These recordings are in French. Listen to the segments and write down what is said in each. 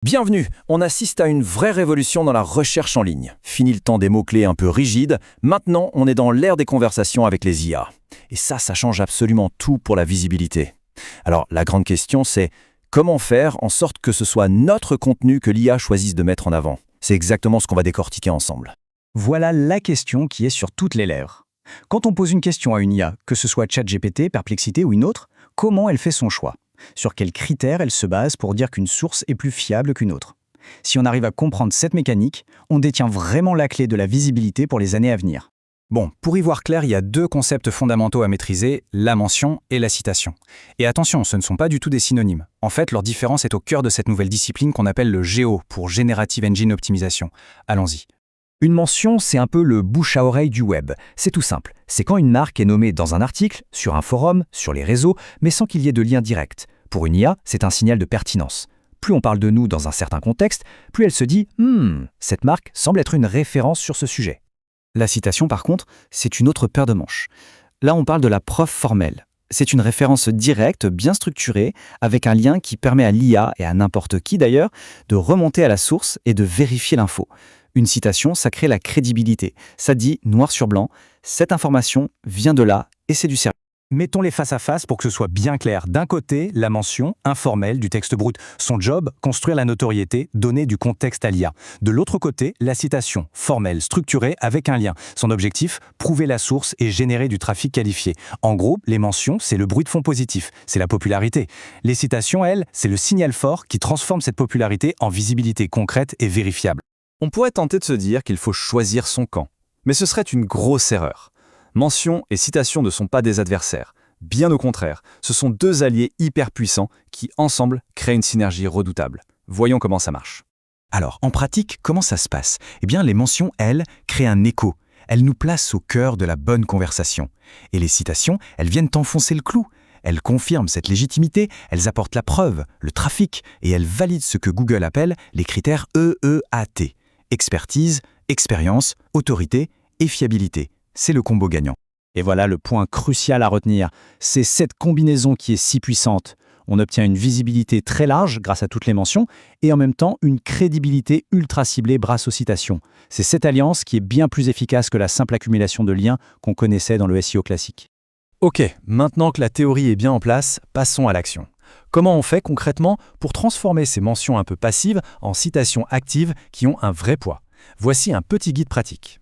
Bienvenue, on assiste à une vraie révolution dans la recherche en ligne. Fini le temps des mots-clés un peu rigides, maintenant on est dans l'ère des conversations avec les IA. Et ça change absolument tout pour la visibilité. Alors la grande question c'est, comment faire en sorte que ce soit notre contenu que l'IA choisisse de mettre en avant? C'est exactement ce qu'on va décortiquer ensemble. Voilà la question qui est sur toutes les lèvres. Quand on pose une question à une IA, que ce soit ChatGPT, Perplexity ou une autre, comment elle fait son choix? Sur quels critères elle se base pour dire qu'une source est plus fiable qu'une autre? Si on arrive à comprendre cette mécanique, on détient vraiment la clé de la visibilité pour les années à venir. Bon, pour y voir clair, il y a deux concepts fondamentaux à maîtriser, la mention et la citation. Et attention, ce ne sont pas du tout des synonymes. En fait, leur différence est au cœur de cette nouvelle discipline qu'on appelle le GEO, pour Generative Engine Optimization. Allons-y. Une mention, c'est un peu le bouche à oreille du web. C'est tout simple. C'est quand une marque est nommée dans un article, sur un forum, sur les réseaux, mais sans qu'il y ait de lien direct. Pour une IA, c'est un signal de pertinence. Plus on parle de nous dans un certain contexte, plus elle se dit « cette marque semble être une référence sur ce sujet ». La citation, par contre, c'est une autre paire de manches. Là, on parle de la preuve formelle. C'est une référence directe, bien structurée, avec un lien qui permet à l'IA, et à n'importe qui d'ailleurs, de remonter à la source et de vérifier l'info. Une citation, ça crée la crédibilité. Ça dit, noir sur blanc, cette information vient de là et c'est du sérieux. Mettons-les face à face pour que ce soit bien clair. D'un côté, la mention informelle du texte brut. Son job, construire la notoriété, donner du contexte à l'IA. De l'autre côté, la citation formelle, structurée avec un lien. Son objectif, prouver la source et générer du trafic qualifié. En gros, les mentions, c'est le bruit de fond positif, c'est la popularité. Les citations, elles, c'est le signal fort qui transforme cette popularité en visibilité concrète et vérifiable. On pourrait tenter de se dire qu'il faut choisir son camp. Mais ce serait une grosse erreur. Mention et citation ne sont pas des adversaires. Bien au contraire, ce sont deux alliés hyper puissants qui, ensemble, créent une synergie redoutable. Voyons comment ça marche. Alors, en pratique, comment ça se passe? Eh bien, les mentions, elles, créent un écho. Elles nous placent au cœur de la bonne conversation. Et les citations, elles viennent enfoncer le clou. Elles confirment cette légitimité, elles apportent la preuve, le trafic, et elles valident ce que Google appelle les critères EEAT. Expertise, expérience, autorité et fiabilité. C'est le combo gagnant. Et voilà le point crucial à retenir. C'est cette combinaison qui est si puissante. On obtient une visibilité très large grâce à toutes les mentions et en même temps une crédibilité ultra ciblée grâce aux citations. C'est cette alliance qui est bien plus efficace que la simple accumulation de liens qu'on connaissait dans le SEO classique. Ok, maintenant que la théorie est bien en place, passons à l'action. Comment on fait concrètement pour transformer ces mentions un peu passives en citations actives qui ont un vrai poids? Voici un petit guide pratique.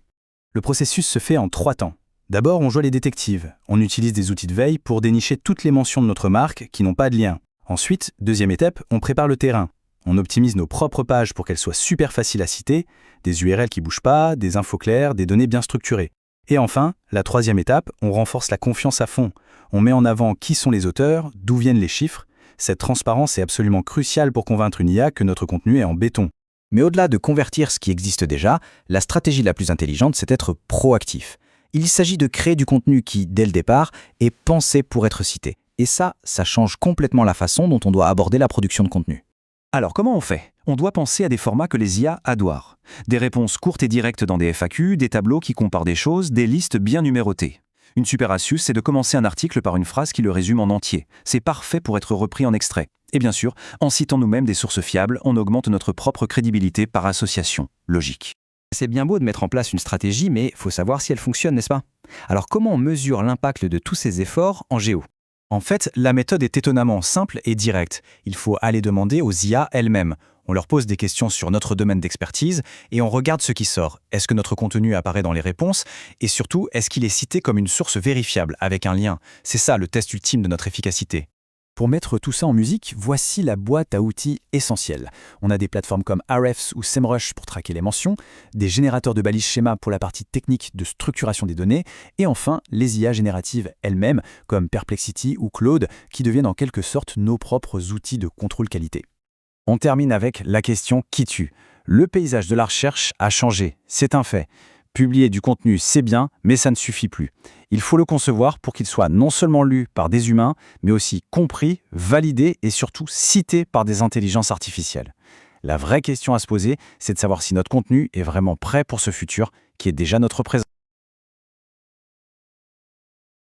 Le processus se fait en 3 temps. D'abord, on joue les détectives. On utilise des outils de veille pour dénicher toutes les mentions de notre marque qui n'ont pas de lien. Ensuite, deuxième étape, on prépare le terrain. On optimise nos propres pages pour qu'elles soient super faciles à citer, des URL qui ne bougent pas, des infos claires, des données bien structurées. Et enfin, la troisième étape, on renforce la confiance à fond. On met en avant qui sont les auteurs, d'où viennent les chiffres. Cette transparence est absolument cruciale pour convaincre une IA que notre contenu est en béton. Mais au-delà de convertir ce qui existe déjà, la stratégie la plus intelligente, c'est d'être proactif. Il s'agit de créer du contenu qui, dès le départ, est pensé pour être cité. Et ça change complètement la façon dont on doit aborder la production de contenu. Alors comment on fait? On doit penser à des formats que les IA adorent. Des réponses courtes et directes dans des FAQ, des tableaux qui comparent des choses, des listes bien numérotées. Une super astuce, c'est de commencer un article par une phrase qui le résume en entier. C'est parfait pour être repris en extrait. Et bien sûr, en citant nous-mêmes des sources fiables, on augmente notre propre crédibilité par association. Logique. C'est bien beau de mettre en place une stratégie, mais il faut savoir si elle fonctionne, n'est-ce pas? Alors comment on mesure l'impact de tous ces efforts en géo? En fait, la méthode est étonnamment simple et directe. Il faut aller demander aux IA elles-mêmes. On leur pose des questions sur notre domaine d'expertise et on regarde ce qui sort. Est-ce que notre contenu apparaît dans les réponses? Et surtout, est-ce qu'il est cité comme une source vérifiable, avec un lien? C'est ça le test ultime de notre efficacité. Pour mettre tout ça en musique, voici la boîte à outils essentielle. On a des plateformes comme Ahrefs ou SEMrush pour traquer les mentions, des générateurs de balises schéma pour la partie technique de structuration des données, et enfin les IA génératives elles-mêmes, comme Perplexity ou Claude, qui deviennent en quelque sorte nos propres outils de contrôle qualité. On termine avec la question qui tue. Le paysage de la recherche a changé, c'est un fait. Publier du contenu, c'est bien, mais ça ne suffit plus. Il faut le concevoir pour qu'il soit non seulement lu par des humains, mais aussi compris, validé et surtout cité par des intelligences artificielles. La vraie question à se poser, c'est de savoir si notre contenu est vraiment prêt pour ce futur qui est déjà notre présent.